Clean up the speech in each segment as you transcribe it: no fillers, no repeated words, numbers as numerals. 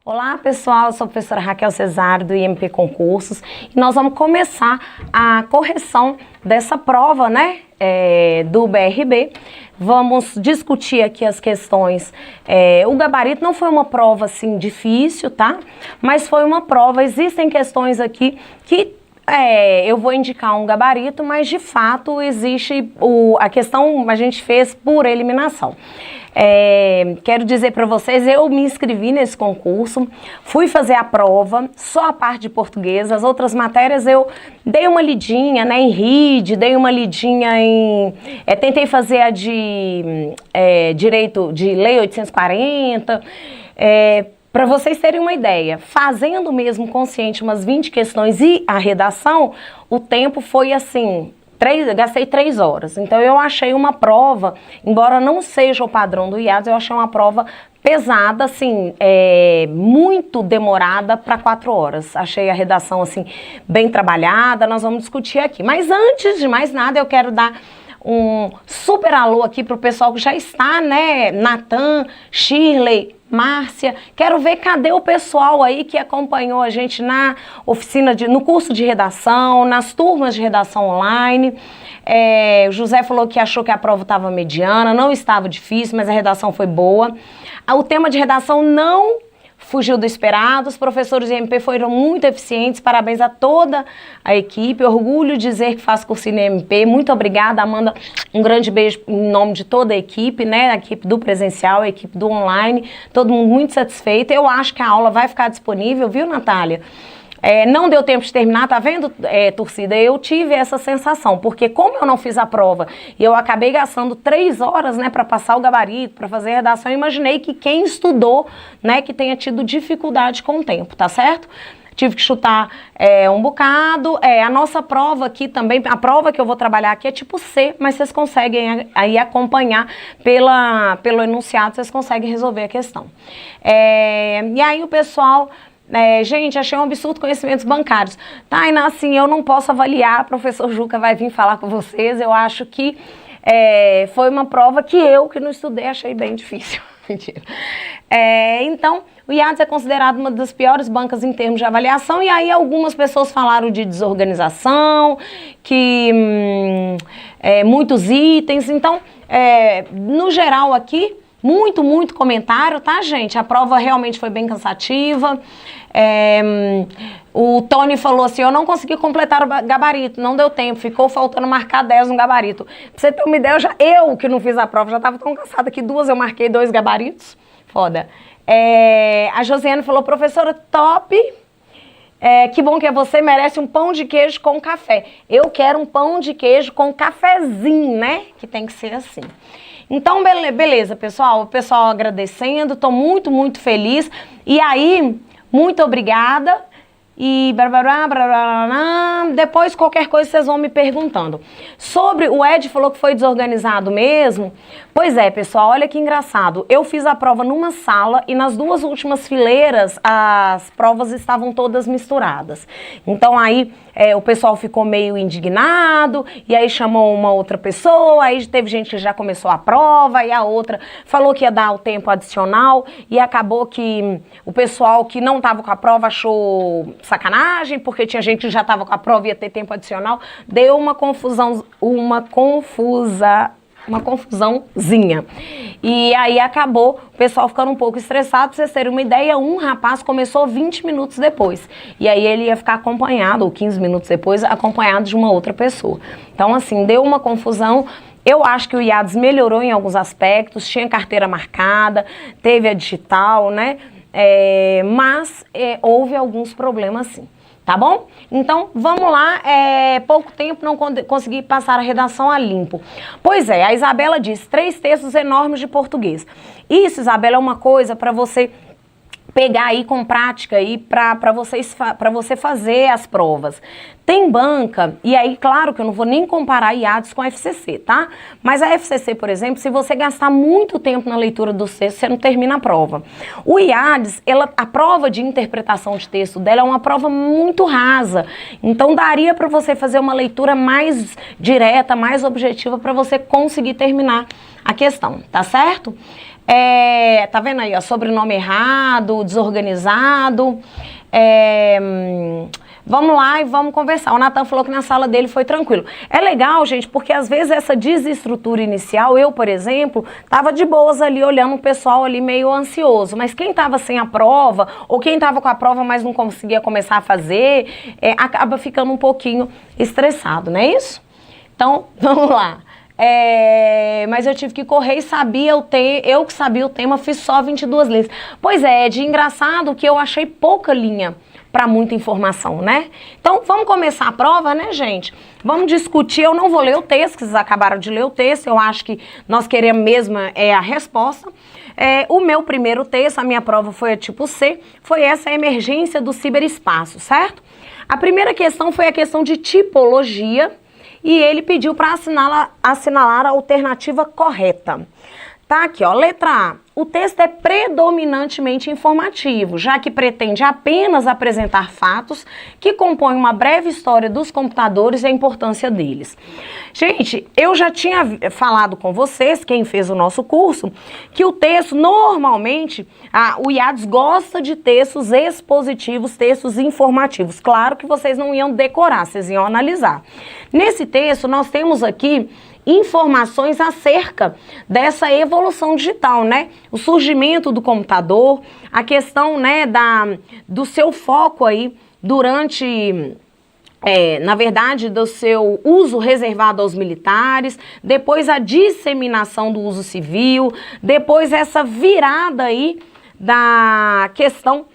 Olá pessoal, eu sou a professora Raquel Cesário do IMP Concursos e nós vamos começar a correção dessa prova, né, do BRB. Vamos discutir aqui as questões. O gabarito não foi uma prova assim difícil, tá? Mas foi uma prova, existem questões aqui que eu vou indicar um gabarito, mas de fato existe a questão, a gente fez por eliminação. Quero dizer para vocês, eu me inscrevi nesse concurso, fui fazer a prova, só a parte de português, as outras matérias eu dei uma lidinha, né, em RID, dei uma lidinha em... tentei fazer a de Direito de Lei 840, para vocês terem uma ideia, fazendo mesmo consciente umas 20 questões e a redação, o tempo foi assim... gastei 3 horas, então eu achei uma prova, embora não seja o padrão do IADS, eu achei uma prova pesada, assim, muito demorada para 4 horas. Achei a redação, assim, bem trabalhada, nós vamos discutir aqui. Mas antes de mais nada, eu quero dar um super alô aqui pro pessoal que já está, né, Natan, Shirley, Márcia, quero ver cadê o pessoal aí que acompanhou a gente na oficina, no curso de redação, nas turmas de redação online. O José falou que achou que a prova estava mediana, não estava difícil, mas a redação foi boa. O tema de redação não fugiu do esperado, os professores do IMP foram muito eficientes, parabéns a toda a equipe, orgulho de dizer que faço cursinho no IMP, muito obrigada, Amanda, um grande beijo em nome de toda a equipe, né, a equipe do presencial, a equipe do online, todo mundo muito satisfeito. Eu acho que a aula vai ficar disponível, viu, Natália? Não deu tempo de terminar, tá vendo, torcida? Eu tive essa sensação, porque como eu não fiz a prova e eu acabei gastando 3 horas, né, para passar o gabarito, para fazer a redação, eu imaginei que quem estudou, né, que tenha tido dificuldade com o tempo, tá certo? Tive que chutar um bocado. A nossa prova aqui também, a prova que eu vou trabalhar aqui é tipo C, mas vocês conseguem aí acompanhar pelo enunciado, vocês conseguem resolver a questão. E aí o pessoal... gente, achei um absurdo conhecimentos bancários. Tainá, assim, eu não posso avaliar, o professor Juca vai vir falar com vocês, eu acho que foi uma prova que eu, que não estudei, achei bem difícil. Mentira. Então, o IADS é considerado uma das piores bancas em termos de avaliação, e aí algumas pessoas falaram de desorganização, que muitos itens, então, no geral aqui, muito comentário, tá, gente? A prova realmente foi bem cansativa. O Tony falou assim, eu não consegui completar o gabarito, não deu tempo, ficou faltando marcar 10 no gabarito. Pra você ter uma ideia, eu que não fiz a prova, já tava tão cansada que 2 eu marquei 2 gabaritos. Foda. A Josiane falou, professora, top. Que bom que você merece um pão de queijo com café. Eu quero um pão de queijo com cafezinho, né? Que tem que ser assim. Então, beleza, pessoal. O pessoal agradecendo, estou muito feliz. E aí, muito obrigada. E depois qualquer coisa vocês vão me perguntando. Sobre o Ed falou que foi desorganizado mesmo. Pois é, pessoal, olha que engraçado. Eu fiz a prova numa sala e nas 2 últimas fileiras as provas estavam todas misturadas. Então aí o pessoal ficou meio indignado e aí chamou uma outra pessoa, aí teve gente que já começou a prova e a outra falou que ia dar o tempo adicional e acabou que o pessoal que não estava com a prova achou sacanagem, porque tinha gente que já estava com a prova e ia ter tempo adicional, deu uma confusãozinha. E aí acabou o pessoal ficando um pouco estressado. Pra vocês terem uma ideia, um rapaz começou 20 minutos depois. E aí ele ia ficar acompanhado, ou 15 minutos depois, acompanhado de uma outra pessoa. Então, assim, deu uma confusão. Eu acho que o IADS melhorou em alguns aspectos, tinha carteira marcada, teve a digital, né? Mas houve alguns problemas sim, tá bom? Então, vamos lá, pouco tempo não consegui passar a redação a limpo. Pois a Isabela disse, 3 textos enormes de português. Isso, Isabela, é uma coisa para você pegar aí com prática aí para você fazer as provas. Tem banca, e aí claro que eu não vou nem comparar IADS com a FCC, tá? Mas a FCC, por exemplo, se você gastar muito tempo na leitura do texto, você não termina a prova. O IADS, a prova de interpretação de texto dela é uma prova muito rasa, então daria para você fazer uma leitura mais direta, mais objetiva para você conseguir terminar a questão, tá certo? Tá vendo aí, ó, sobrenome errado, desorganizado. Vamos lá e vamos conversar. O Natan falou que na sala dele foi tranquilo. É legal, gente, porque às vezes essa desestrutura inicial, eu, por exemplo, tava de boas ali, olhando o pessoal ali meio ansioso. Mas quem tava sem a prova, ou quem tava com a prova, mas não conseguia começar a fazer, acaba ficando um pouquinho estressado, não é isso? Então, vamos lá. Mas eu tive que correr e eu que sabia o tema, fiz só 22 linhas. Pois é, de engraçado que eu achei pouca linha para muita informação, né? Então, vamos começar a prova, né, gente? Vamos discutir, eu não vou ler o texto, que vocês acabaram de ler o texto, eu acho que nós queremos mesmo a resposta. O meu primeiro texto, a minha prova foi a tipo C, foi essa emergência do ciberespaço, certo? A primeira questão foi a questão de tipologia, e ele pediu para assinalar a alternativa correta. Tá aqui, ó, letra A. O texto é predominantemente informativo, já que pretende apenas apresentar fatos que compõem uma breve história dos computadores e a importância deles. Gente, eu já tinha falado com vocês, quem fez o nosso curso, que o texto, normalmente, o IADES gosta de textos expositivos, textos informativos. Claro que vocês não iam decorar, vocês iam analisar. Nesse texto, nós temos aqui informações acerca dessa evolução digital, né? O surgimento do computador, a questão, né, do seu foco aí durante, na verdade, do seu uso reservado aos militares, depois a disseminação do uso civil, depois essa virada aí da questão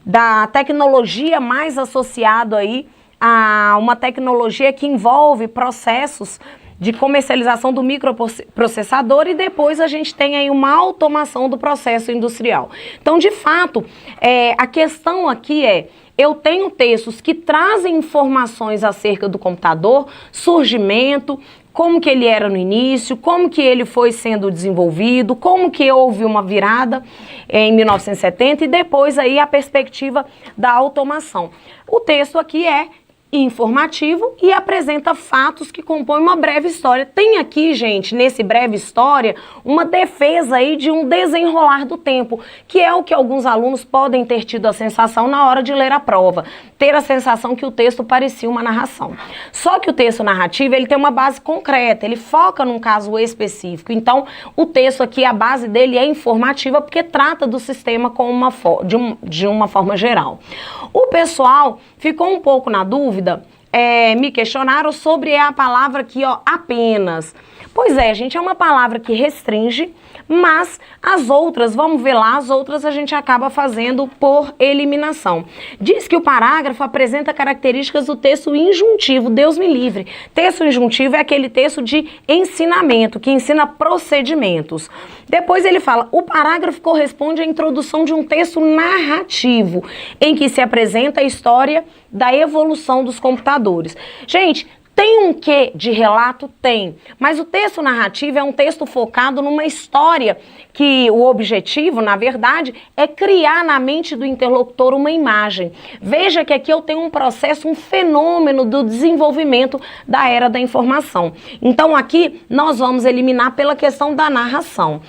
da tecnologia mais associado aí a uma tecnologia que envolve processos de comercialização do microprocessador e depois a gente tem aí uma automação do processo industrial. Então, de fato, a questão aqui eu tenho textos que trazem informações acerca do computador, surgimento, como que ele era no início, como que ele foi sendo desenvolvido, como que houve uma virada em 1970 e depois aí a perspectiva da automação. O texto aqui é informativo e apresenta fatos que compõem uma breve história. Tem aqui, gente, nesse breve história, uma defesa aí de um desenrolar do tempo, que é o que alguns alunos podem ter tido a sensação na hora de ler a prova, ter a sensação que o texto parecia uma narração. Só que o texto narrativo, ele tem uma base concreta, ele foca num caso específico. Então, o texto aqui, a base dele é informativa porque trata do sistema com de uma forma geral. O pessoal ficou um pouco na dúvida, me questionaram sobre a palavra aqui, ó, apenas. Pois é, gente, é uma palavra que restringe, mas as outras, vamos ver lá, as outras a gente acaba fazendo por eliminação. Diz que o parágrafo apresenta características do texto injuntivo, Deus me livre. Texto injuntivo é aquele texto de ensinamento, que ensina procedimentos. Depois ele fala, o parágrafo corresponde à introdução de um texto narrativo, em que se apresenta a história da evolução dos computadores. Gente, tem um quê de relato? Tem. Mas o texto narrativo é um texto focado numa história que o objetivo, na verdade, é criar na mente do interlocutor uma imagem. Veja que aqui eu tenho um processo, um fenômeno do desenvolvimento da era da informação. Então aqui nós vamos eliminar pela questão da narração.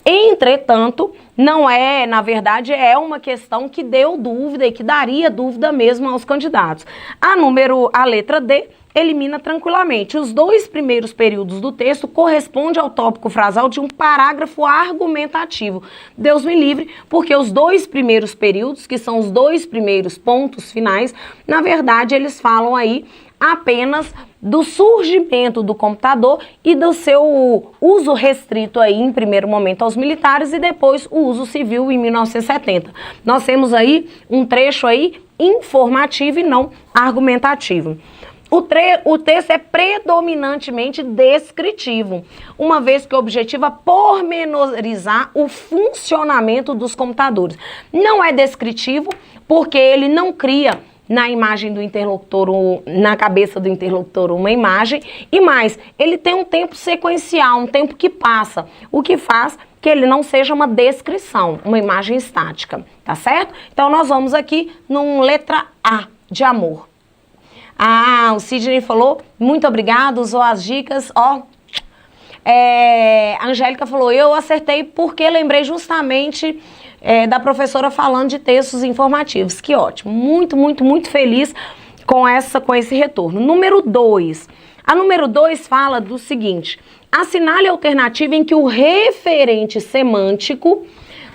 Entretanto, não é, na verdade, é uma questão que deu dúvida e que daria dúvida mesmo aos candidatos. A letra D elimina tranquilamente. Os 2 primeiros períodos do texto correspondem ao tópico frasal de um parágrafo argumentativo. Deus me livre, porque os 2 primeiros períodos, que são os 2 primeiros pontos finais, na verdade, eles falam aí apenas do surgimento do computador e do seu uso restrito aí em primeiro momento aos militares e depois o uso civil em 1970. Nós temos aí um trecho aí informativo e não argumentativo. O texto é predominantemente descritivo, uma vez que o objetivo é pormenorizar o funcionamento dos computadores. Não é descritivo porque ele não cria na imagem do interlocutor, na cabeça do interlocutor, uma imagem, e mais, ele tem um tempo sequencial, um tempo que passa, o que faz que ele não seja uma descrição, uma imagem estática, tá certo? Então nós vamos aqui num letra A, de amor. O Sidney falou, muito obrigado, usou as dicas, ó. A Angélica falou, eu acertei porque lembrei justamente da professora falando de textos informativos. Que ótimo, muito, muito, muito feliz com esse retorno. Número 2. A número 2 fala do seguinte: assinale a alternativa em que o referente semântico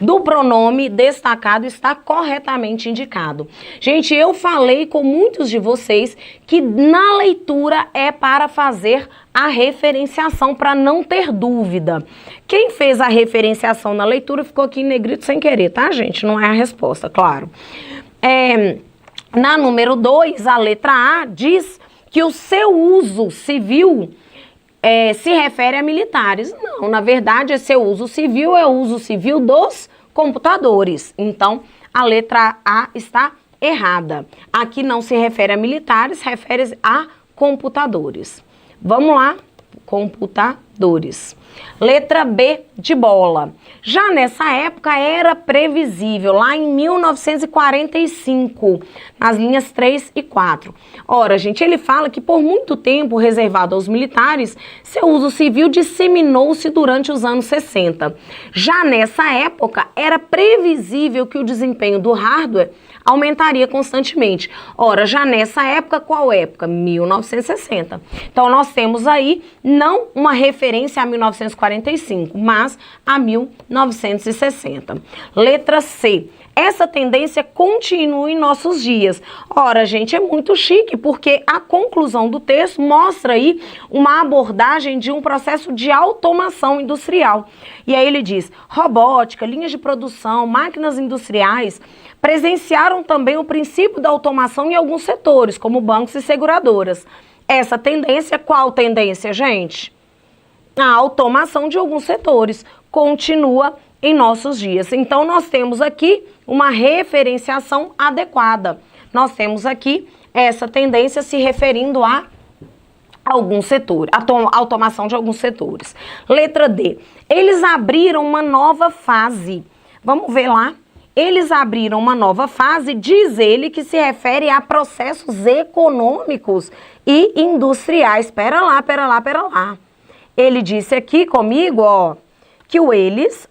do pronome destacado está corretamente indicado. Gente, eu falei com muitos de vocês que na leitura é para fazer a referenciação, para não ter dúvida. Quem fez a referenciação na leitura ficou aqui em negrito sem querer, tá, gente? Não é a resposta, claro. Na número 2, a letra A diz que o seu uso civil se refere a militares. Não, na verdade, esse uso civil é o uso civil dos computadores. Então, a letra A está errada. Aqui não se refere a militares, refere a computadores. Vamos lá, computadores. Letra B de bola. Já nessa época era previsível, lá em 1945, nas linhas 3 e 4. Ora, gente, ele fala que por muito tempo reservado aos militares, seu uso civil disseminou-se durante os anos 60. Já nessa época era previsível que o desempenho do hardware aumentaria constantemente. Ora, já nessa época, qual época? 1960. Então, nós temos aí não uma referência a 1945, mas a 1960. Letra C. Essa tendência continua em nossos dias. Ora, gente, é muito chique, porque a conclusão do texto mostra aí uma abordagem de um processo de automação industrial. E aí ele diz, robótica, linhas de produção, máquinas industriais presenciaram também o princípio da automação em alguns setores, como bancos e seguradoras. Essa tendência, qual tendência, gente? A automação de alguns setores continua em nossos dias. Então, nós temos aqui uma referenciação adequada. Nós temos aqui essa tendência se referindo a alguns setores, a automação de alguns setores. Letra D. Eles abriram uma nova fase. Vamos ver lá. Eles abriram uma nova fase, diz ele, que se refere a processos econômicos e industriais. Pera lá. Ele disse aqui comigo, ó, que o eles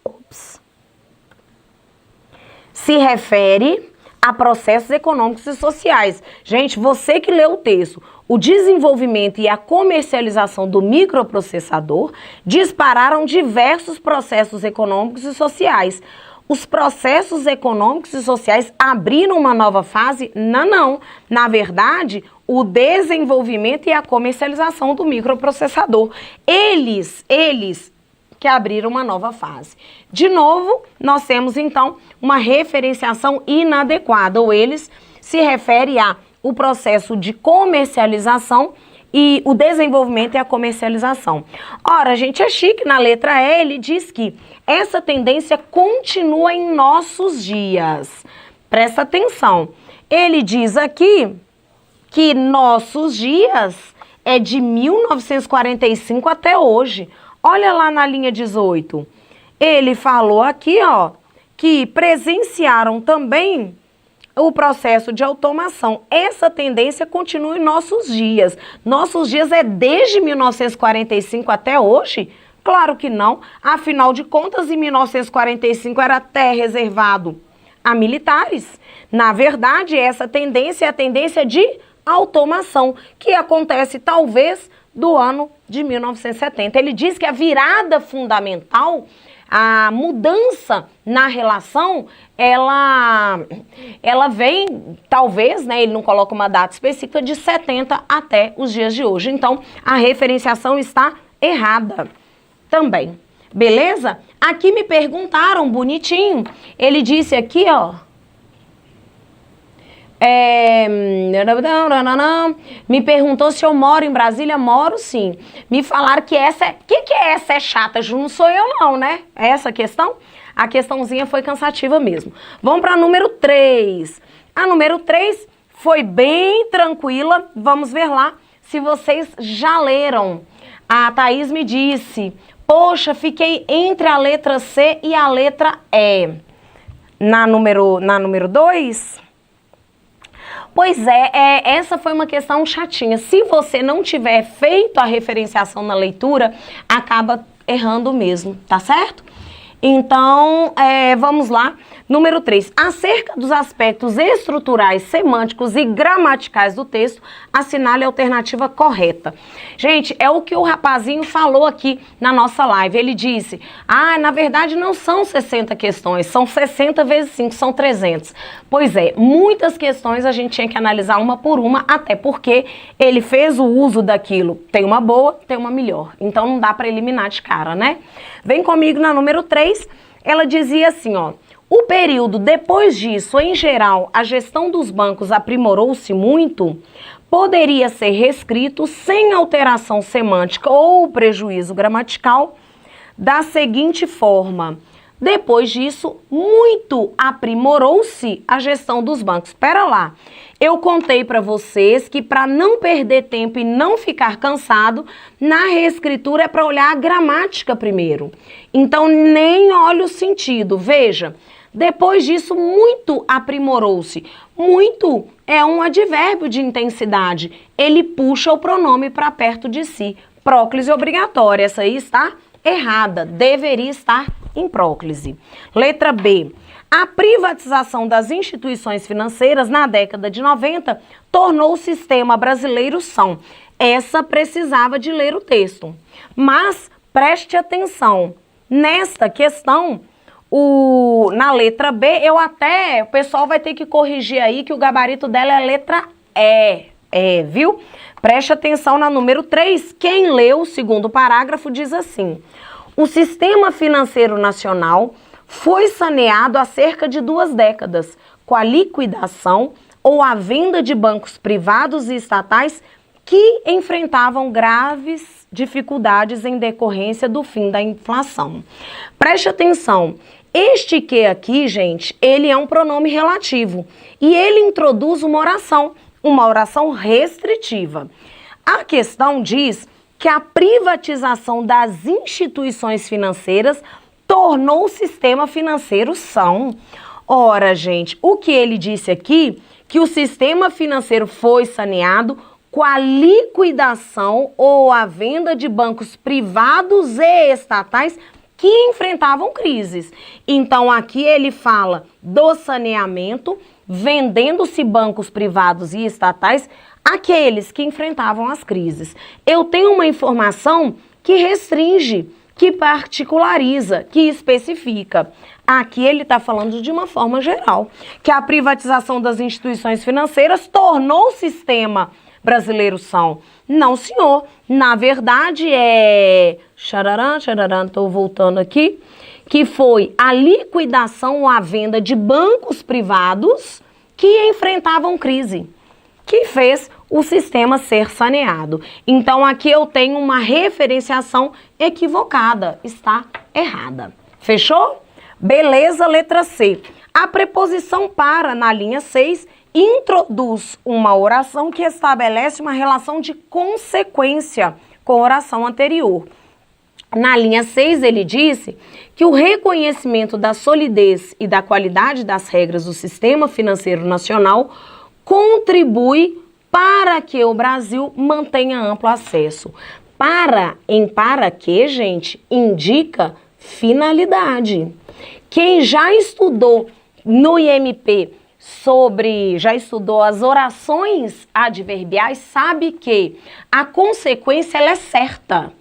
se refere a processos econômicos e sociais. Gente, você que leu o texto, o desenvolvimento e a comercialização do microprocessador dispararam diversos processos econômicos e sociais. Os processos econômicos e sociais abriram uma nova fase? Não. Na verdade, o desenvolvimento e a comercialização do microprocessador. Eles que abriram uma nova fase. De novo, nós temos então uma referenciação inadequada. O eles se refere a o processo de comercialização e o desenvolvimento e a comercialização. Ora, gente, é chique, na letra E ele diz que essa tendência continua em nossos dias. Presta atenção. Ele diz aqui que nossos dias é de 1945 até hoje. Olha lá na linha 18. Ele falou aqui, ó, que presenciaram também o processo de automação. Essa tendência continua em nossos dias. Nossos dias é desde 1945 até hoje? Claro que não. Afinal de contas, em 1945 era até reservado a militares. Na verdade, essa tendência é a tendência de automação, que acontece talvez do ano de 1970. Ele diz que a virada fundamental, a mudança na relação, ela vem, talvez, né, ele não coloca uma data específica, de 70 até os dias de hoje. Então, a referenciação está errada também. Beleza? Aqui me perguntaram, bonitinho, ele disse aqui, ó, me perguntou se eu moro em Brasília. Moro sim. Me falaram que essa é... que é essa é chata, Ju? Não sou eu não, né? Essa questão? A questãozinha foi cansativa mesmo. Vamos para a número 3. A número 3 foi bem tranquila. Vamos ver lá se vocês já leram. A Thaís me disse, poxa, fiquei entre a letra C e a letra E. Na número 2... Pois essa foi uma questão chatinha. Se você não tiver feito a referenciação na leitura, acaba errando mesmo, tá certo? Então, vamos lá. Número 3. Acerca dos aspectos estruturais, semânticos e gramaticais do texto, assinale a alternativa correta. Gente, é o que o rapazinho falou aqui na nossa live. Ele disse, na verdade não são 60 questões, são 60 vezes 5, são 300. Pois é, muitas questões a gente tinha que analisar uma por uma, até porque ele fez o uso daquilo. Tem uma boa, tem uma melhor. Então não dá para eliminar de cara, né? Vem comigo na número 3. Ela dizia assim, ó. O período depois disso, em geral, a gestão dos bancos aprimorou-se muito, poderia ser reescrito sem alteração semântica ou prejuízo gramatical da seguinte forma. Depois disso, muito aprimorou-se a gestão dos bancos. Espera lá, eu contei para vocês que para não perder tempo e não ficar cansado, na reescritura é para olhar a gramática primeiro. Então, nem olha o sentido. Veja, depois disso, muito aprimorou-se. Muito é um advérbio de intensidade. Ele puxa o pronome para perto de si. Próclise obrigatória. Essa aí está errada. Deveria estar em próclise. Letra B. A privatização das instituições financeiras na década de 90 tornou o sistema brasileiro são. Essa precisava de ler o texto. Mas preste atenção. Nesta questão, na letra B, o pessoal vai ter que corrigir aí que o gabarito dela é a letra E, viu? Preste atenção na número 3. Quem leu o segundo parágrafo diz assim: o sistema financeiro nacional foi saneado há cerca de 2 décadas, com a liquidação ou a venda de bancos privados e estatais que enfrentavam graves dificuldades em decorrência do fim da inflação. Preste atenção. Este que aqui, gente, ele é um pronome relativo e ele introduz uma oração restritiva. A questão diz que a privatização das instituições financeiras tornou o sistema financeiro são. Ora, gente, o que ele disse aqui, que o sistema financeiro foi saneado com a liquidação ou a venda de bancos privados e estatais que enfrentavam crises. Então, aqui ele fala do saneamento, vendendo-se bancos privados e estatais, aqueles que enfrentavam as crises. Eu tenho uma informação que restringe, que particulariza, que especifica. Aqui ele está falando de uma forma geral, que a privatização das instituições financeiras tornou o sistema brasileiro são. Não, senhor. Na verdade, estou voltando aqui, que foi a liquidação ou a venda de bancos privados que enfrentavam crise, que fez o sistema ser saneado. Então, aqui eu tenho uma referenciação equivocada, está errada. Fechou? Beleza, letra C. A preposição para, na linha 6, introduz uma oração que estabelece uma relação de consequência com a oração anterior. Na linha 6, ele disse que o reconhecimento da solidez e da qualidade das regras do sistema financeiro nacional contribui para que o Brasil mantenha amplo acesso. Para que, gente, indica finalidade. Quem já estudou no IMP já estudou as orações adverbiais, sabe que a consequência ela é certa.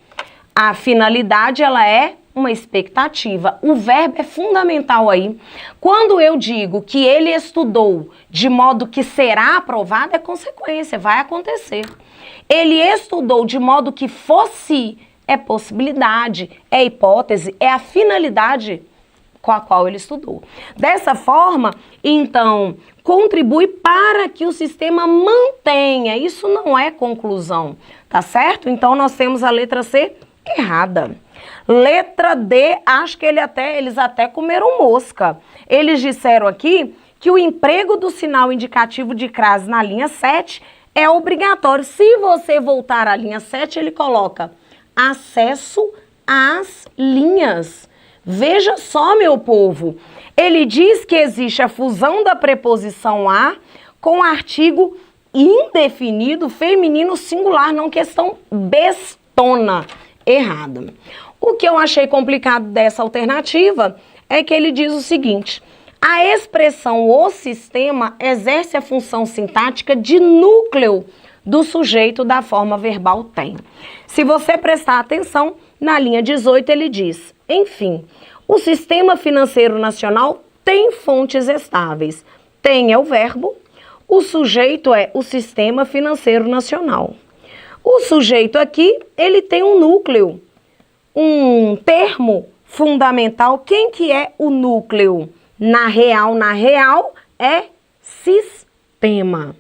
A finalidade ela é uma expectativa. O verbo é fundamental aí. Quando eu digo que ele estudou de modo que será aprovado, é consequência, vai acontecer. Ele estudou de modo que fosse, é possibilidade, é hipótese, é a finalidade com a qual ele estudou. Dessa forma, então, contribui para que o sistema mantenha. Isso não é conclusão, tá certo? Então, nós temos a letra C errada. Letra D, acho que eles até comeram mosca. Eles disseram aqui que o emprego do sinal indicativo de crase na linha 7 é obrigatório. Se você voltar à linha 7, ele coloca acesso às linhas. Veja só, meu povo, ele diz que existe a fusão da preposição a com artigo indefinido feminino singular, não questão bestona, errada. O que eu achei complicado dessa alternativa é que ele diz o seguinte: a expressão o sistema exerce a função sintática de núcleo do sujeito da forma verbal tem. Se você prestar atenção, na linha 18 ele diz: enfim, o sistema financeiro nacional tem fontes estáveis. Tem é o verbo, o sujeito é o sistema financeiro nacional. O sujeito aqui, ele tem um núcleo, um termo fundamental. Quem que é o núcleo? Na real é sistema.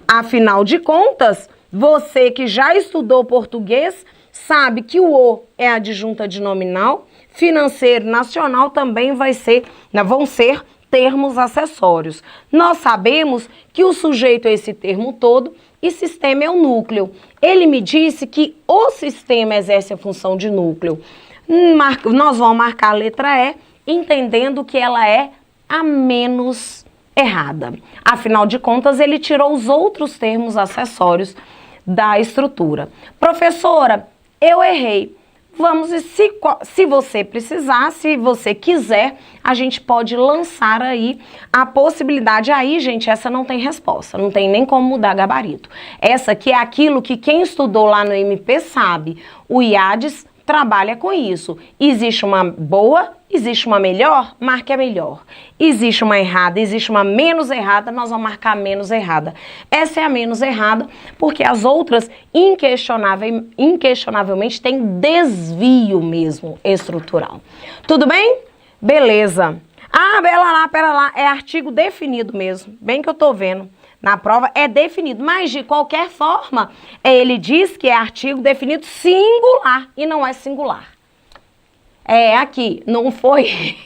Afinal de contas, você que já estudou português sabe que o é adjunta de nominal, financeiro nacional também vão ser termos acessórios. Nós sabemos que o sujeito é esse termo todo e sistema é o núcleo. Ele me disse que o sistema exerce a função de núcleo. Nós vamos marcar a letra E, entendendo que ela é a menos errada. Afinal de contas, ele tirou os outros termos acessórios da estrutura. Professora, eu errei. Vamos, se você precisar, se você quiser, a gente pode lançar aí a possibilidade. Aí, gente, essa não tem resposta, não tem nem como mudar gabarito. Essa aqui é aquilo que quem estudou lá no MP sabe. O IADES trabalha com isso. Existe uma boa, existe uma melhor, marque a melhor. Existe uma errada, existe uma menos errada, nós vamos marcar a menos errada. Essa é a menos errada, porque as outras, inquestionavelmente, têm desvio mesmo estrutural. Tudo bem? Beleza. Ah, pera lá, é artigo definido mesmo, bem que eu tô vendo. Na prova é definido, mas de qualquer forma, ele diz que é artigo definido singular e não é singular. É aqui, não foi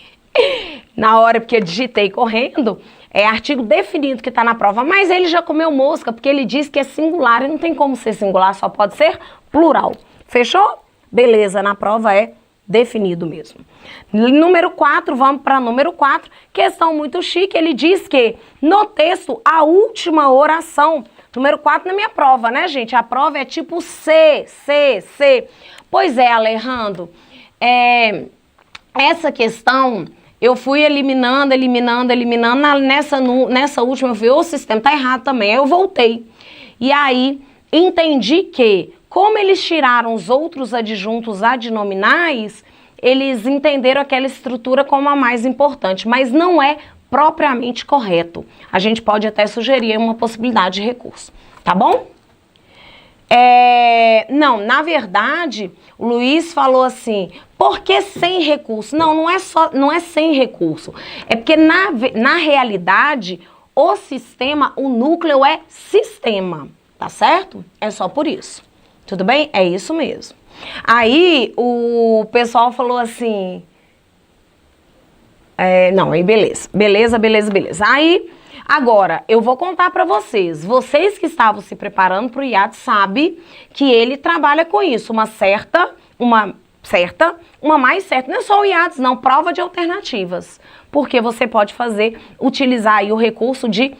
na hora porque eu digitei correndo, é artigo definido que está na prova, mas ele já comeu mosca porque ele diz que é singular e não tem como ser singular, só pode ser plural. Fechou? Beleza, na prova é definido mesmo. Número 4, vamos para número 4, questão muito chique, ele diz que no texto, a última oração, número 4 na minha prova, né, gente? A prova é tipo C. Pois é, Alejandro, essa questão eu fui eliminando, nessa última eu vi, o sistema tá errado também, aí eu voltei. E aí, entendi que, como eles tiraram os outros adjuntos adnominais, eles entenderam aquela estrutura como a mais importante, mas não é propriamente correto. A gente pode até sugerir uma possibilidade de recurso, tá bom? Não, na verdade, o Luiz falou assim, por que sem recurso? Não, não é sem recurso, é porque na realidade, o sistema, o núcleo é sistema, tá certo? É só por isso. Tudo bem? É isso mesmo. Aí o pessoal falou assim... não, aí beleza. Beleza. Aí, agora, eu vou contar pra vocês. Vocês que estavam se preparando pro IAD sabem que ele trabalha com isso. Uma mais certa. Não é só o IADES, não. Prova de alternativas. Porque você pode utilizar aí o recurso de...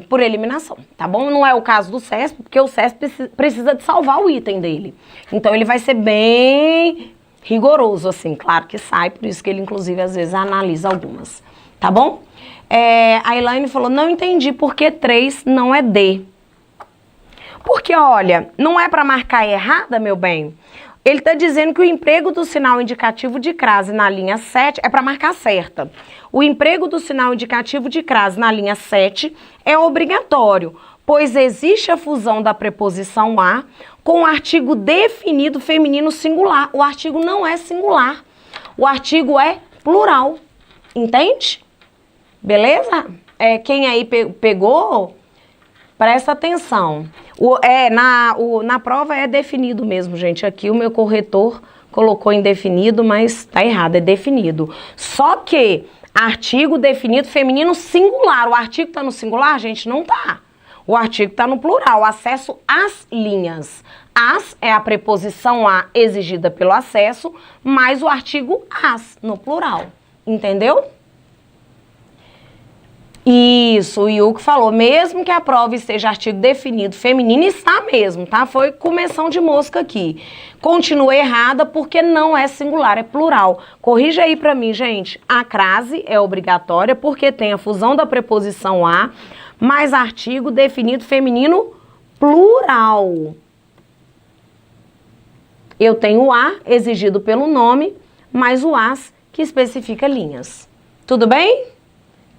por eliminação, tá bom? Não é o caso do CESP, porque o CESP precisa de salvar o item dele. Então, ele vai ser bem rigoroso, assim, claro que sai, por isso que ele, inclusive, às vezes analisa algumas, tá bom? A Elaine falou, não entendi por que 3 não é D. Porque, olha, não é para marcar errada, meu bem. Ele está dizendo que o emprego do sinal indicativo de crase na linha 7 é para marcar certa. O emprego do sinal indicativo de crase na linha 7 é obrigatório, pois existe a fusão da preposição a com o artigo definido feminino singular. O artigo não é singular, o artigo é plural. Entende? Beleza? Quem aí pegou... Presta atenção. Na prova é definido mesmo, gente. Aqui o meu corretor colocou indefinido, mas tá errado, é definido. Só que artigo definido feminino singular. O artigo tá no singular, gente? Não tá. O artigo tá no plural. Acesso às linhas. As é a preposição a exigida pelo acesso, mais o artigo as no plural. Entendeu? Isso, o Yuko falou, mesmo que a prova esteja artigo definido feminino, está mesmo, tá? Foi com menção de mosca aqui. Continua errada porque não é singular, é plural. Corrija aí pra mim, gente. A crase é obrigatória porque tem a fusão da preposição a, mais artigo definido feminino plural. Eu tenho o a exigido pelo nome, mais o as que especifica linhas. Tudo bem?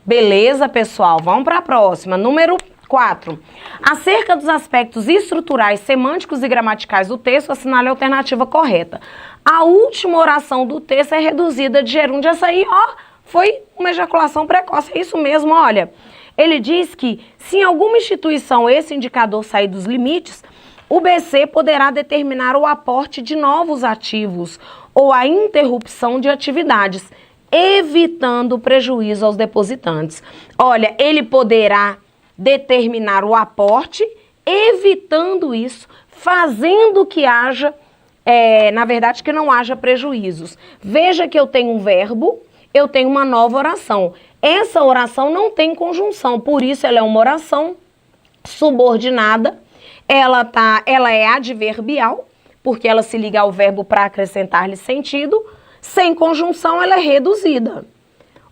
Beleza, pessoal? Vamos para a próxima. Número 4. Acerca dos aspectos estruturais, semânticos e gramaticais do texto, assinale a alternativa correta. A última oração do texto é reduzida de gerúndio. Essa aí, ó, foi uma ejaculação precoce. É isso mesmo, olha. Ele diz que, se em alguma instituição esse indicador sair dos limites, o BC poderá determinar o aporte de novos ativos ou a interrupção de atividades, evitando prejuízo aos depositantes. Olha, ele poderá determinar o aporte, evitando isso, fazendo que haja, na verdade, que não haja prejuízos. Veja que eu tenho um verbo, eu tenho uma nova oração. Essa oração não tem conjunção, por isso ela é uma oração subordinada, ela é adverbial, porque ela se liga ao verbo para acrescentar-lhe sentido. Sem conjunção, ela é reduzida.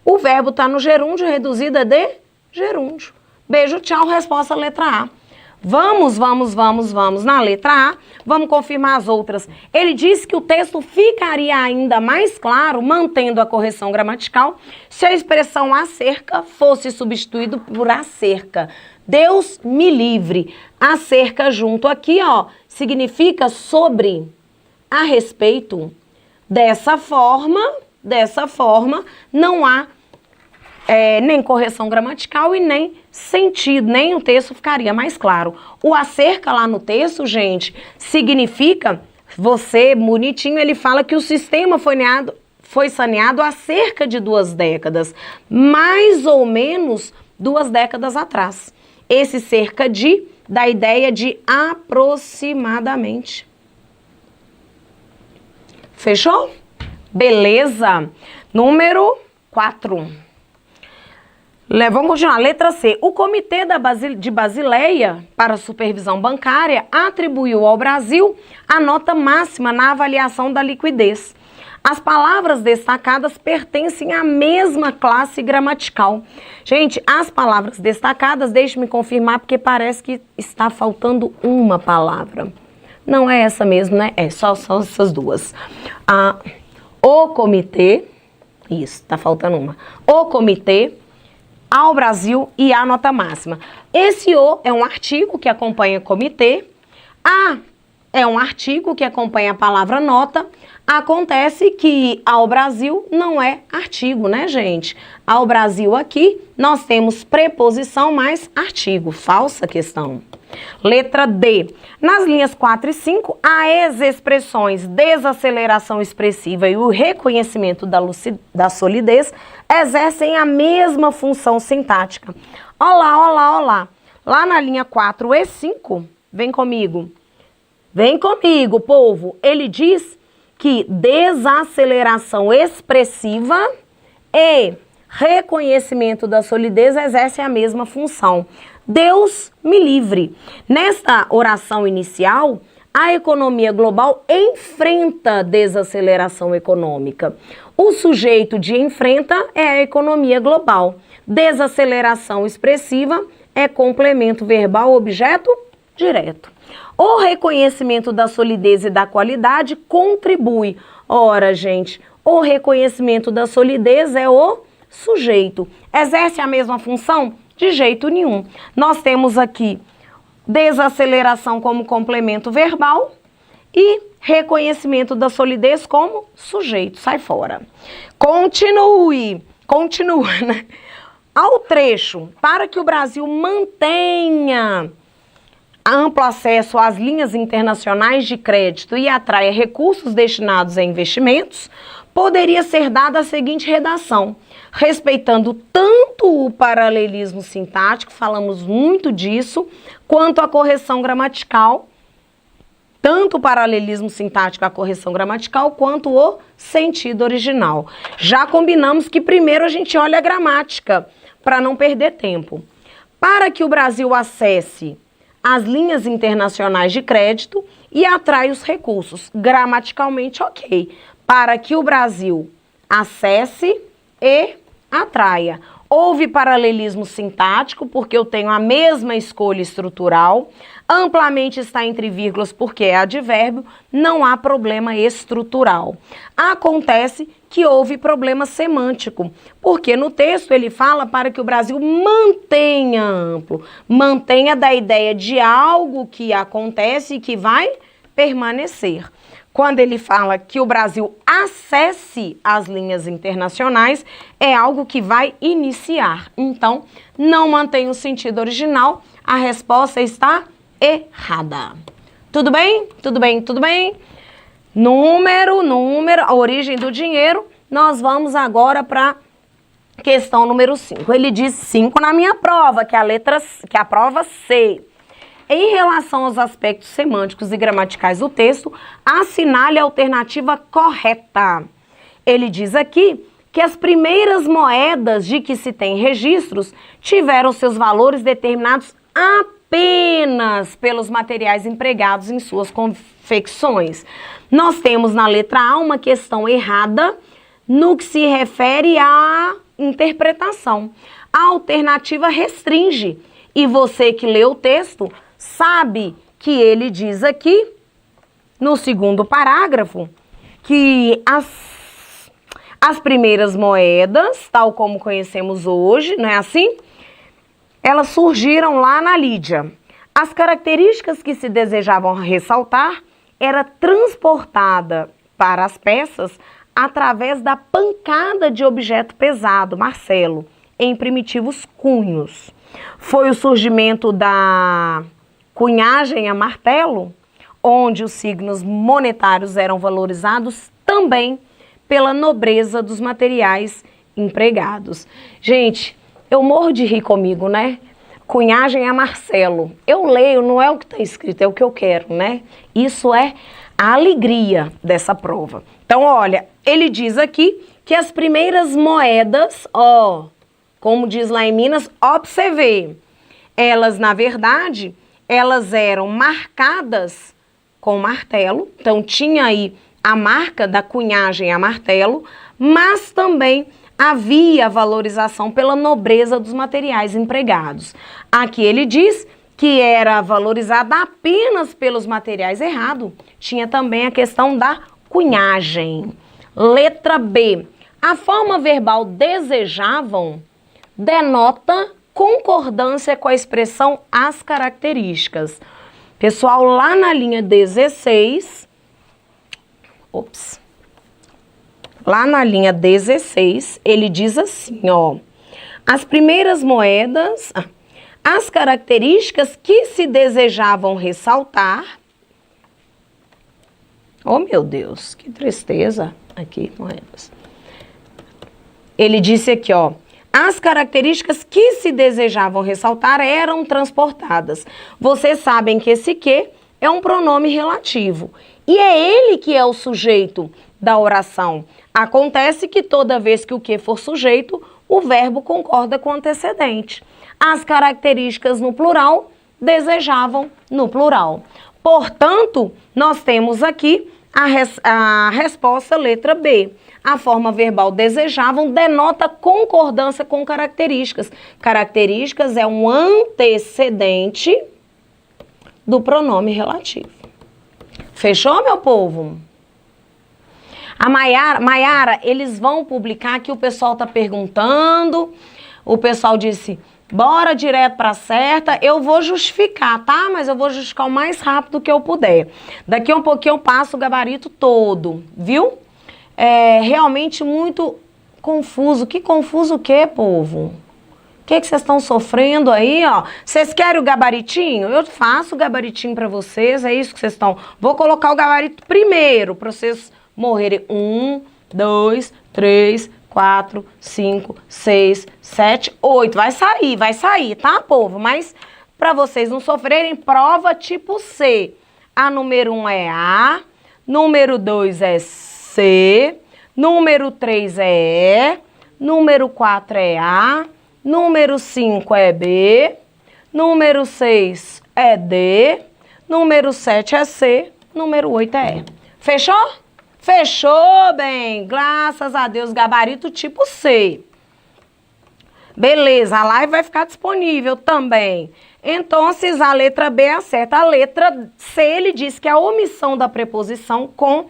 O verbo está no gerúndio, reduzida de gerúndio. Beijo, tchau, resposta letra A. Vamos na letra A. Vamos confirmar as outras. Ele disse que o texto ficaria ainda mais claro, mantendo a correção gramatical, se a expressão acerca fosse substituído por acerca. Deus me livre. Acerca junto aqui, ó, significa sobre, a respeito. Dessa forma, não há nem correção gramatical e nem sentido, nem o texto ficaria mais claro. O acerca lá no texto, gente, significa, você, bonitinho, ele fala que o sistema foi saneado há cerca de 2 décadas, mais ou menos 2 décadas atrás. Esse cerca de, dá ideia de aproximadamente. Fechou? Beleza. Número 4. Vamos continuar. Letra C. O Comitê de Basileia para a Supervisão Bancária atribuiu ao Brasil a nota máxima na avaliação da liquidez. As palavras destacadas pertencem à mesma classe gramatical. Gente, as palavras destacadas, deixe-me confirmar, porque parece que está faltando uma palavra. Não é essa mesmo, né? Só essas duas. O comitê, isso, tá faltando uma. O comitê, ao Brasil e a nota máxima. Esse O é um artigo que acompanha comitê. A é um artigo que acompanha a palavra nota. Acontece que ao Brasil não é artigo, né, gente? Ao Brasil aqui, nós temos preposição mais artigo. Falsa questão. Letra D. Nas linhas 4 e 5, as expressões desaceleração expressiva e o reconhecimento da solidez exercem a mesma função sintática. Olá. Lá na linha 4 e 5, vem comigo. Vem comigo, povo. Ele diz que desaceleração expressiva e reconhecimento da solidez exercem a mesma função. Deus me livre. Nesta oração inicial, a economia global enfrenta desaceleração econômica. O sujeito de enfrenta é a economia global. Desaceleração expressiva é complemento verbal objeto direto. O reconhecimento da solidez e da qualidade contribui. Ora, gente, o reconhecimento da solidez é o sujeito. Exerce a mesma função? De jeito nenhum. Nós temos aqui desaceleração como complemento verbal e reconhecimento da solidez como sujeito. Sai fora. Continua, né? Ao trecho, para que o Brasil mantenha amplo acesso às linhas internacionais de crédito e atraia recursos destinados a investimentos, poderia ser dada a seguinte redação, respeitando tanto o paralelismo sintático, falamos muito disso, quanto a correção gramatical, tanto o paralelismo sintático, a correção gramatical, quanto o sentido original. Já combinamos que primeiro a gente olha a gramática, para não perder tempo. Para que o Brasil acesse as linhas internacionais de crédito e atraia os recursos. Gramaticalmente, ok. Para que o Brasil acesse e atraia. Houve paralelismo sintático, porque eu tenho a mesma escolha estrutural. Amplamente está entre vírgulas, porque é advérbio. Não há problema estrutural. Acontece que houve problema semântico, porque no texto ele fala para que o Brasil mantenha amplo. Mantenha da ideia de algo que acontece e que vai permanecer. Quando ele fala que o Brasil acesse as linhas internacionais, é algo que vai iniciar. Então, não mantém o sentido original, a resposta está errada. Tudo bem? Tudo bem? Tudo bem? Número, a origem do dinheiro. Nós vamos agora para questão número 5. Ele diz 5 na minha prova, que é a prova C. Em relação aos aspectos semânticos e gramaticais do texto, assinale a alternativa correta. Ele diz aqui que as primeiras moedas de que se tem registros tiveram seus valores determinados apenas pelos materiais empregados em suas confecções. Nós temos na letra A uma questão errada no que se refere à interpretação. A alternativa restringe. E você que lê o texto sabe que ele diz aqui, no segundo parágrafo, que as primeiras moedas, tal como conhecemos hoje, não é assim? Elas surgiram lá na Lídia. As características que se desejavam ressaltar era transportada para as peças através da pancada de objeto pesado, Marcelo, em primitivos cunhos. Foi o surgimento da cunhagem a martelo, onde os signos monetários eram valorizados também pela nobreza dos materiais empregados. Gente, eu morro de rir comigo, né? Cunhagem a Marcelo. Eu leio, não é o que está escrito, é o que eu quero, né? Isso é a alegria dessa prova. Então, olha, ele diz aqui que as primeiras moedas, como diz lá em Minas, observe, elas, na verdade, elas eram marcadas com martelo, então tinha aí a marca da cunhagem a martelo, mas também havia valorização pela nobreza dos materiais empregados. Aqui ele diz que era valorizada apenas pelos materiais errados. Tinha também a questão da cunhagem. Letra B. A forma verbal desejavam denota concordância com a expressão as características. Pessoal, lá na linha 16, lá na linha 16, ele diz assim, as primeiras moedas, as características que se desejavam ressaltar, oh meu Deus, que tristeza, aqui moedas. Ele disse aqui, as características que se desejavam ressaltar eram transportadas. Vocês sabem que esse que é um pronome relativo. E é ele que é o sujeito da oração. Acontece que toda vez que o que for sujeito, o verbo concorda com o antecedente. As características no plural desejavam no plural. Portanto, nós temos aqui a resposta letra B. A forma verbal desejavam denota concordância com características. Características é um antecedente do pronome relativo. Fechou, meu povo? A Maiara, eles vão publicar que o pessoal está perguntando. O pessoal disse, bora direto para certa. Eu vou justificar, tá? Mas eu vou justificar o mais rápido que eu puder. Daqui a um pouquinho eu passo o gabarito todo, viu? É realmente muito confuso. Que confuso o quê, povo? O que vocês estão sofrendo aí, Vocês querem o gabaritinho? Eu faço o gabaritinho para vocês, é isso que vocês estão... Vou colocar o gabarito primeiro, para vocês morrerem. 1, 2, 3, 4, 5, 6, 7, 8. Vai sair, tá, povo? Mas para vocês não sofrerem, prova tipo C. A número 1 é A, número 2 é C, número 3 é E, número 4 é A, número 5 é B, número 6 é D, número 7 é C, número 8 é E. Fechou? Fechou, bem. Graças a Deus, gabarito tipo C. Beleza, a live vai ficar disponível também. Então, a letra B é certa. A letra C, ele diz que a omissão da preposição com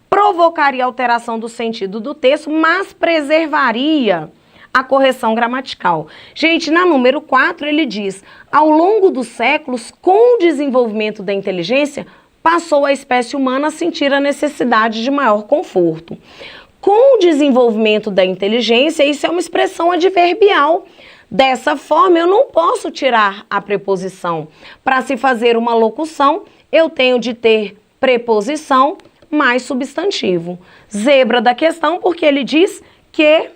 provocaria alteração do sentido do texto, mas preservaria a correção gramatical. Gente, na número 4, ele diz, ao longo dos séculos, com o desenvolvimento da inteligência, passou a espécie humana a sentir a necessidade de maior conforto. Com o desenvolvimento da inteligência, isso é uma expressão adverbial. Dessa forma, eu não posso tirar a preposição. Para se fazer uma locução, eu tenho de ter preposição mais substantivo. Zebra da questão, porque ele diz que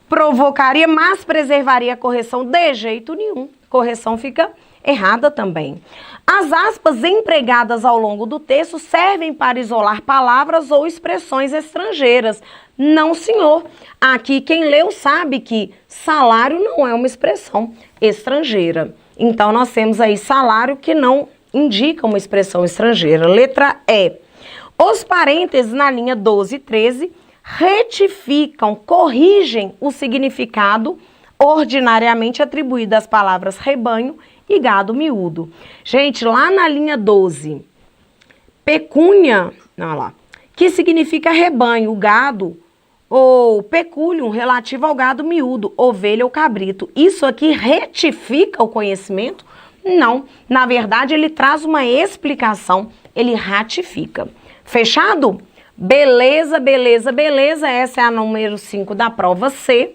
provocaria, mas preservaria a correção de jeito nenhum. Correção fica errada também. As aspas empregadas ao longo do texto servem para isolar palavras ou expressões estrangeiras. Não, senhor. Aqui quem leu sabe que salário não é uma expressão estrangeira. Então, nós temos aí salário que não indica uma expressão estrangeira. Letra E. Os parênteses na linha 12 e 13 retificam, corrigem o significado ordinariamente atribuído às palavras rebanho e gado miúdo. Gente, lá na linha 12, pecúnia, olha lá, que significa rebanho, gado, ou pecúlium, relativo ao gado miúdo, ovelha ou cabrito. Isso aqui retifica o conhecimento? Não. Na verdade, ele traz uma explicação, ele ratifica. Fechado? Beleza, beleza, beleza. Essa é a número 5 da prova C.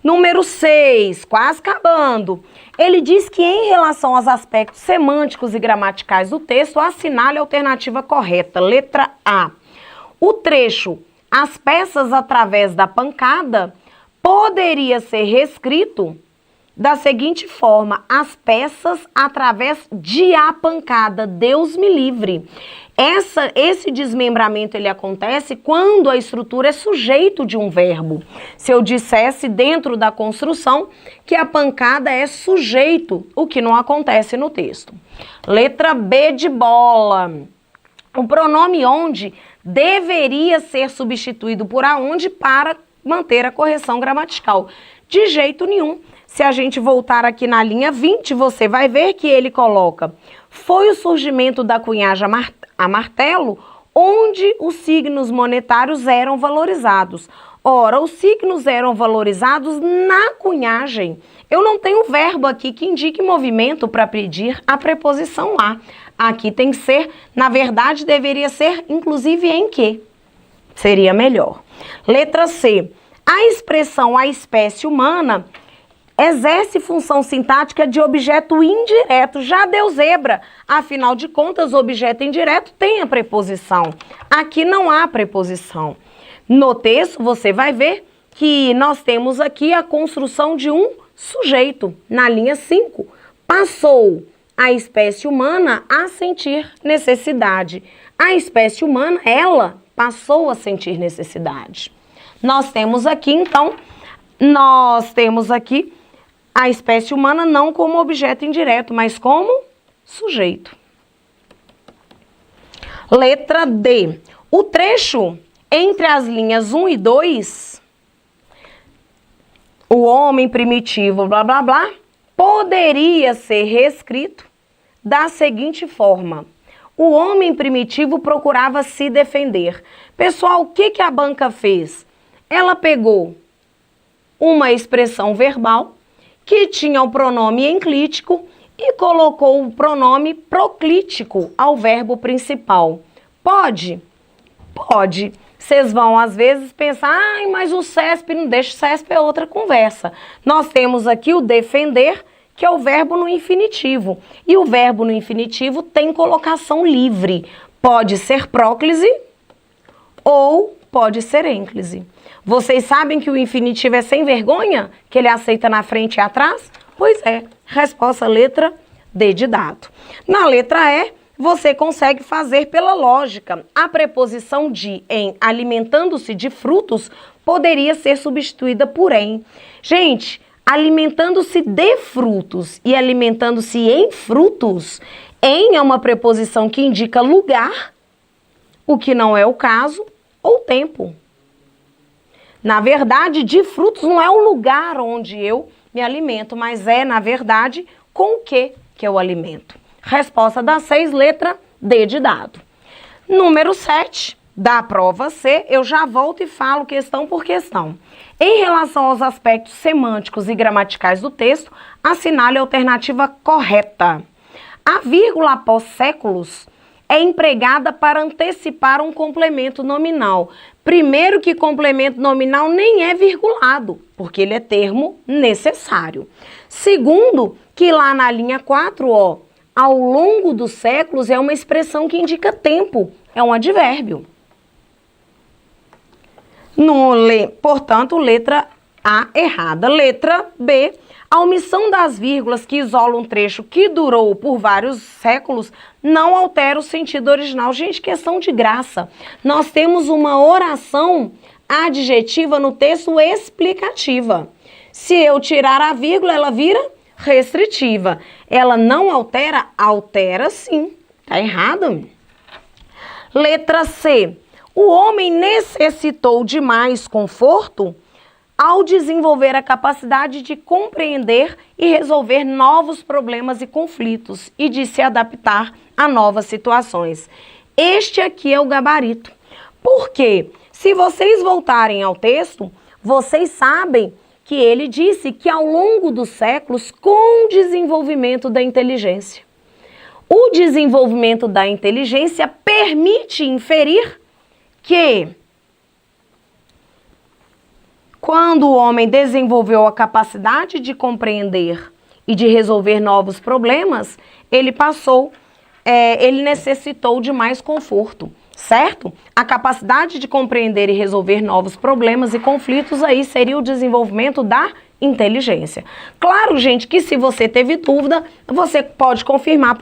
Número 6, quase acabando. Ele diz que em relação aos aspectos semânticos e gramaticais do texto, assinale a alternativa correta. Letra A. O trecho "as peças através da pancada" poderia ser reescrito da seguinte forma: as peças através de a pancada. Deus me livre. Esse desmembramento ele acontece quando a estrutura é sujeito de um verbo. Se eu dissesse dentro da construção que a pancada é sujeito, o que não acontece no texto. Letra B de bola. O pronome onde deveria ser substituído por aonde para manter a correção gramatical. De jeito nenhum. Se a gente voltar aqui na linha 20, você vai ver que ele coloca: foi o surgimento da cunhagem a martelo onde os signos monetários eram valorizados. Ora, os signos eram valorizados na cunhagem. Eu não tenho verbo aqui que indique movimento para pedir a preposição a. Aqui tem que ser, na verdade, deveria ser inclusive em que. Seria melhor. Letra C. A expressão "a espécie humana" exerce função sintática de objeto indireto. Já deu zebra. Afinal de contas, o objeto indireto tem a preposição. Aqui não há preposição. No texto, você vai ver que nós temos aqui a construção de um sujeito. Na linha 5, passou a espécie humana a sentir necessidade. A espécie humana, ela passou a sentir necessidade. Nós temos aqui, então, a espécie humana não como objeto indireto, mas como sujeito. Letra D. O trecho entre as linhas 1 e 2, o homem primitivo, blá, blá, blá, poderia ser reescrito da seguinte forma: o homem primitivo procurava se defender. Pessoal, o que a banca fez? Ela pegou uma expressão verbal que tinha o pronome enclítico e colocou o pronome proclítico ao verbo principal. Pode? Pode. Vocês vão, às vezes, pensar: mas o CESP não deixa. O CESP é outra conversa. Nós temos aqui o defender, que é o verbo no infinitivo. E o verbo no infinitivo tem colocação livre. Pode ser próclise ou pode ser ênclise. Vocês sabem que o infinitivo é sem vergonha? Que ele aceita na frente e atrás? Pois é. Resposta letra D de dado. Na letra E, você consegue fazer pela lógica. A preposição de em alimentando-se de frutos poderia ser substituída por em. Gente, alimentando-se de frutos e alimentando-se em frutos, em é uma preposição que indica lugar, o que não é o caso, ou tempo. Na verdade, de frutos não é o lugar onde eu me alimento, mas é, na verdade, com o que eu alimento. Resposta da 6, letra D de dado. Número 7, da prova C, eu já volto e falo questão por questão. Em relação aos aspectos semânticos e gramaticais do texto, assinale a alternativa correta. A vírgula após séculos é empregada para antecipar um complemento nominal. Primeiro que complemento nominal nem é virgulado, porque ele é termo necessário. Segundo, que lá na linha 4, ó, ao longo dos séculos é uma expressão que indica tempo, é um advérbio. Portanto, letra A errada. Letra B, a omissão das vírgulas que isolam um trecho que durou por vários séculos não altera o sentido original. Gente, questão de graça. Nós temos uma oração adjetiva no texto explicativa. Se eu tirar a vírgula, ela vira restritiva. Ela não altera? Altera sim. Tá errado? Letra C. O homem necessitou de mais conforto ao desenvolver a capacidade de compreender e resolver novos problemas e conflitos e de se adaptar a novas situações. Este aqui é o gabarito. Por quê? Se vocês voltarem ao texto, vocês sabem que ele disse que ao longo dos séculos, com o desenvolvimento da inteligência, o desenvolvimento da inteligência permite inferir que quando o homem desenvolveu a capacidade de compreender e de resolver novos problemas, ele necessitou de mais conforto, certo? A capacidade de compreender e resolver novos problemas e conflitos aí seria o desenvolvimento da inteligência. Claro, gente, que se você teve dúvida, você pode confirmar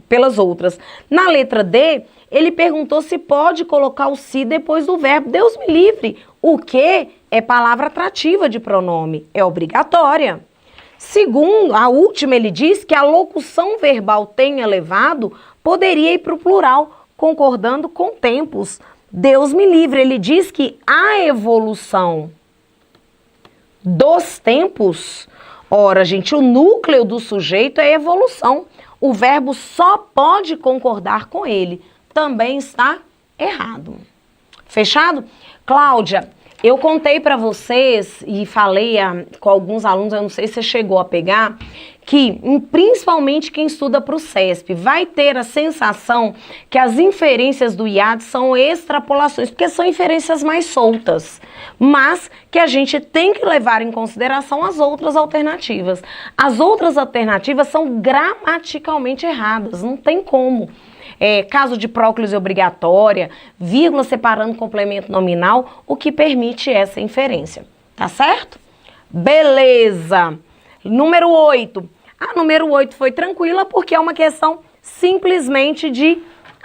pelas outras. Na letra D, ele perguntou se pode colocar o se depois do verbo. Deus me livre. O que é palavra atrativa de pronome, é obrigatória. Segundo, a última, ele diz que a locução verbal tenha levado poderia ir para o plural, concordando com tempos. Deus me livre, ele diz que a evolução dos tempos, ora, gente, o núcleo do sujeito é evolução. O verbo só pode concordar com ele. Também está errado. Fechado? Cláudia, eu contei para vocês e falei com alguns alunos, eu não sei se você chegou a pegar, que principalmente quem estuda para o CESP vai ter a sensação que as inferências do IAD são extrapolações, porque são inferências mais soltas, mas que a gente tem que levar em consideração as outras alternativas. As outras alternativas são gramaticalmente erradas, não tem como. Caso de próclise obrigatória, vírgula separando complemento nominal, o que permite essa inferência. Tá certo? Beleza! Número 8. A número 8 foi tranquila porque é uma questão simplesmente de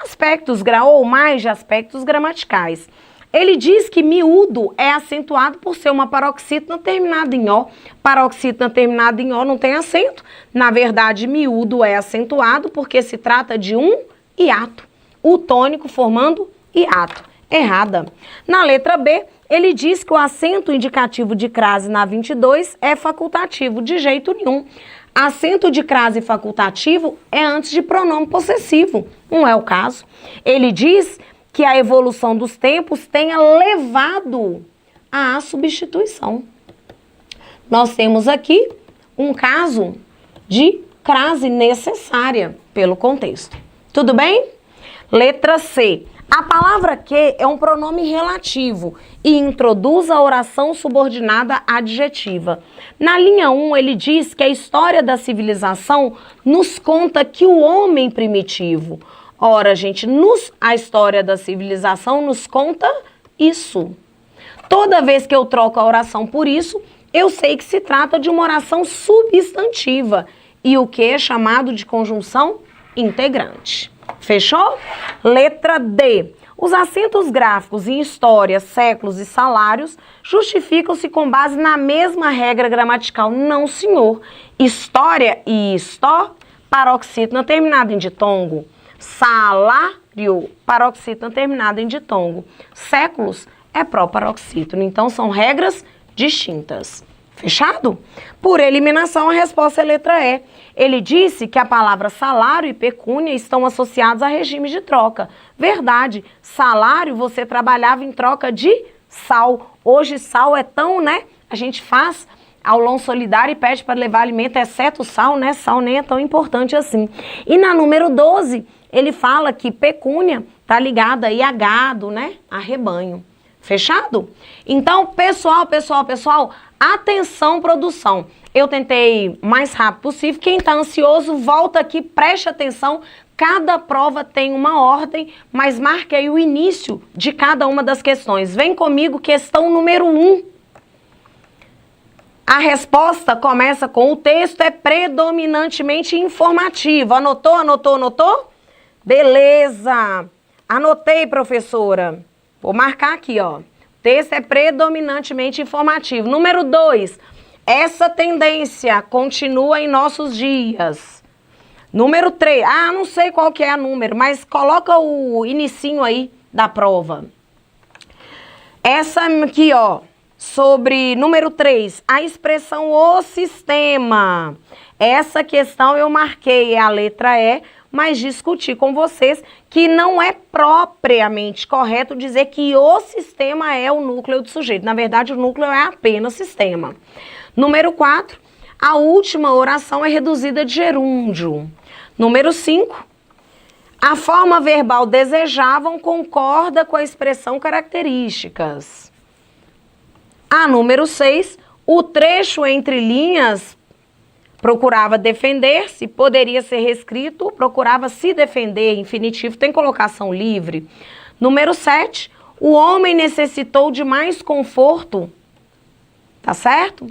aspectos, ou mais de aspectos gramaticais. Ele diz que miúdo é acentuado por ser uma paroxítona terminada em O. Paroxítona terminada em O não tem acento. Na verdade, miúdo é acentuado porque se trata de um hiato. O tônico formando hiato. Errada. Na letra B, ele diz que o acento indicativo de crase na 22 é facultativo. De jeito nenhum. Acento de crase facultativo é antes de pronome possessivo. Não é o caso. Ele diz que a evolução dos tempos tenha levado à substituição. Nós temos aqui um caso de crase necessária pelo contexto. Tudo bem? Letra C. A palavra que é um pronome relativo e introduz a oração subordinada adjetiva. Na linha 1, ele diz que a história da civilização nos conta que o homem primitivo. Ora, gente, a história da civilização nos conta isso. Toda vez que eu troco a oração por isso, eu sei que se trata de uma oração substantiva. E o que é chamado de conjunção integrante. Fechou? Letra D. Os acentos gráficos em história, séculos e salários justificam-se com base na mesma regra gramatical. Não, senhor. História e histó, paroxítona terminada em ditongo. Salário, paroxítona terminada em ditongo. Séculos é pró-paroxítono. Então, são regras distintas. Fechado? Por eliminação, a resposta é letra E. Ele disse que a palavra salário e pecúnia estão associados a regimes de troca. Verdade. Salário você trabalhava em troca de sal. Hoje sal é tão, né? A gente faz aulão solidário e pede para levar alimento, exceto sal, né? Sal nem é tão importante assim. E na número 12, ele fala que pecúnia tá ligada aí a gado, né? A rebanho. Fechado? Então, pessoal, atenção, produção. Eu tentei o mais rápido possível. Quem está ansioso, volta aqui, preste atenção. Cada prova tem uma ordem, mas marque aí o início de cada uma das questões. Vem comigo, questão número 1. A resposta começa com o texto é predominantemente informativo. Anotou? Beleza. Anotei, professora. Vou marcar aqui, ó. O texto é predominantemente informativo. Número 2. Essa tendência continua em nossos dias. Número 3. Não sei qual que é a número, mas coloca o inicinho aí da prova. Essa aqui, ó. Sobre número 3. A expressão o sistema. Essa questão eu marquei, é a letra E, mas discuti com vocês que não é propriamente correto dizer que o sistema é o núcleo do sujeito. Na verdade, o núcleo é apenas sistema. Número 4, a última oração é reduzida de gerúndio. Número 5, a forma verbal desejavam concorda com a expressão características. A número 6, o trecho entre linhas procurava defender-se, poderia ser reescrito, procurava se defender, infinitivo, tem colocação livre. Número 7, o homem necessitou de mais conforto, tá certo?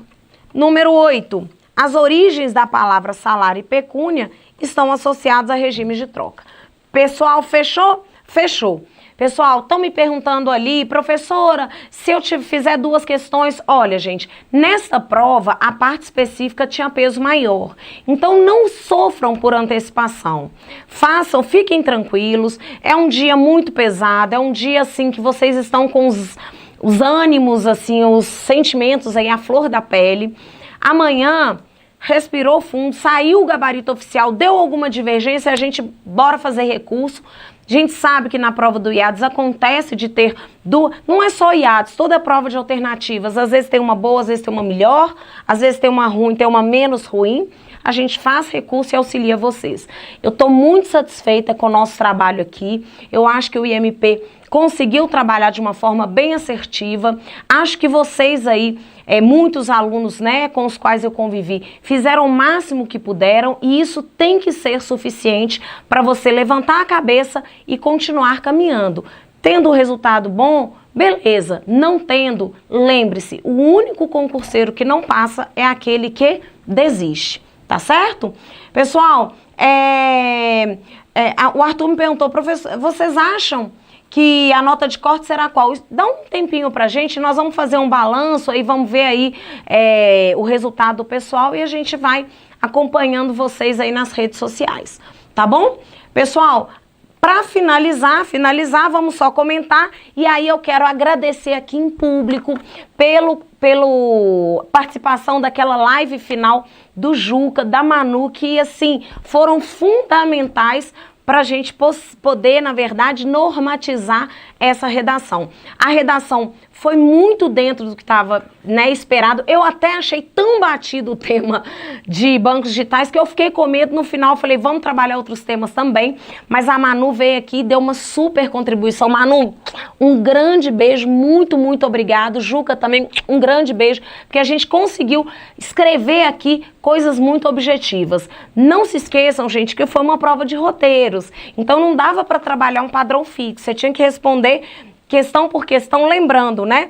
Número 8, as origens da palavra salário e pecúnia estão associadas a regimes de troca. Pessoal, fechou? Fechou. Pessoal, estão me perguntando ali, professora, se eu fizer 2 questões, olha, gente, nessa prova a parte específica tinha peso maior. Então não sofram por antecipação. Façam, fiquem tranquilos. É um dia muito pesado, é um dia assim que vocês estão com os ânimos, assim, os sentimentos aí à flor da pele. Amanhã respirou fundo, saiu o gabarito oficial, deu alguma divergência, a gente bora fazer recurso. A gente sabe que na prova do IADES acontece de ter não é só IADES, toda prova de alternativas. Às vezes tem uma boa, às vezes tem uma melhor, às vezes tem uma ruim, tem uma menos ruim. A gente faz recurso e auxilia vocês. Eu estou muito satisfeita com o nosso trabalho aqui. Eu acho que o IMP conseguiu trabalhar de uma forma bem assertiva. Acho que vocês aí, muitos alunos, né, com os quais eu convivi, fizeram o máximo que puderam e isso tem que ser suficiente para você levantar a cabeça e continuar caminhando. Tendo o resultado bom, beleza. Não tendo, lembre-se, o único concurseiro que não passa é aquele que desiste. Tá certo? Pessoal, o Arthur me perguntou, professor, vocês acham que a nota de corte será qual? Dá um tempinho pra gente, nós vamos fazer um balanço, aí vamos ver aí o resultado do pessoal e a gente vai acompanhando vocês aí nas redes sociais, tá bom? Pessoal, para finalizar, vamos só comentar e aí eu quero agradecer aqui em público pela participação daquela live final do Juca, da Manu, que assim foram fundamentais para a gente poder, na verdade, normatizar essa redação. A redação foi muito dentro do que estava, né, esperado. Eu até achei tão batido o tema de bancos digitais que eu fiquei com medo. No final, falei, vamos trabalhar outros temas também. Mas a Manu veio aqui e deu uma super contribuição. Manu, um grande beijo, muito, muito obrigado. Juca também, um grande beijo, porque a gente conseguiu escrever aqui coisas muito objetivas. Não se esqueçam, gente, que foi uma prova de roteiros. Então, não dava para trabalhar um padrão fixo. Você tinha que responder questão por questão, lembrando, né?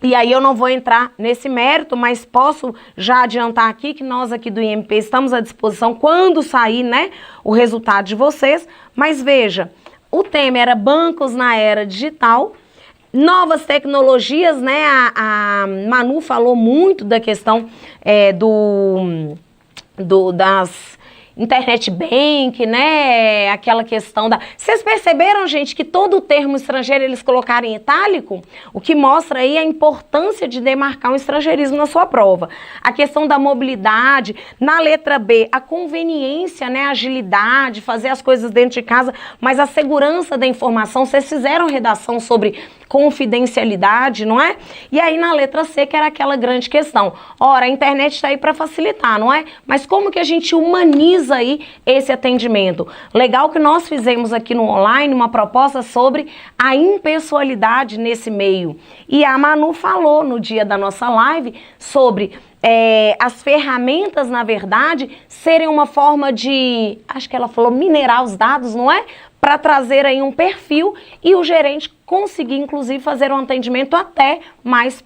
E aí eu não vou entrar nesse mérito, mas posso já adiantar aqui que nós aqui do IMP estamos à disposição quando sair, né, o resultado de vocês. Mas veja, o tema era bancos na era digital, novas tecnologias, né, a Manu falou muito da questão das internet bank, né, aquela questão da... Vocês perceberam, gente, que todo o termo estrangeiro eles colocaram em itálico? O que mostra aí a importância de demarcar um estrangeirismo na sua prova. A questão da mobilidade, na letra B, a conveniência, né, a agilidade, fazer as coisas dentro de casa, mas a segurança da informação. Vocês fizeram redação sobre confidencialidade, não é? E aí na letra C, que era aquela grande questão. Ora, a internet está aí para facilitar, não é? Mas como que a gente humaniza aí esse atendimento? Legal que nós fizemos aqui no online uma proposta sobre a impessoalidade nesse meio. E a Manu falou no dia da nossa live sobre as ferramentas, na verdade, serem uma forma de, acho que ela falou, minerar os dados, não é? Para trazer aí um perfil e o gerente conseguir, inclusive, fazer um atendimento até mais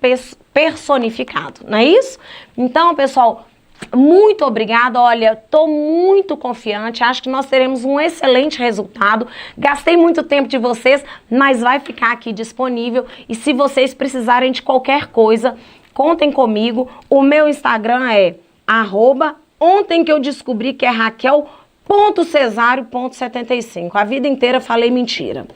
personificado, não é isso? Então, pessoal, muito obrigada. Olha, estou muito confiante, acho que nós teremos um excelente resultado. Gastei muito tempo de vocês, mas vai ficar aqui disponível. E se vocês precisarem de qualquer coisa, contem comigo. O meu Instagram é @ontem que eu descobri que é Raquel.cesario.75. A vida inteira falei mentira.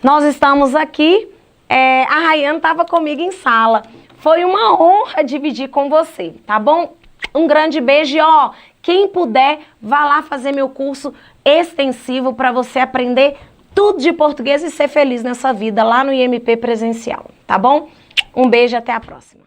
Nós estamos aqui, a Rayane estava comigo em sala. Foi uma honra dividir com você, tá bom? Um grande beijo e ó, quem puder, vá lá fazer meu curso extensivo para você aprender tudo de português e ser feliz nessa vida lá no IMP presencial, tá bom? Um beijo e até a próxima.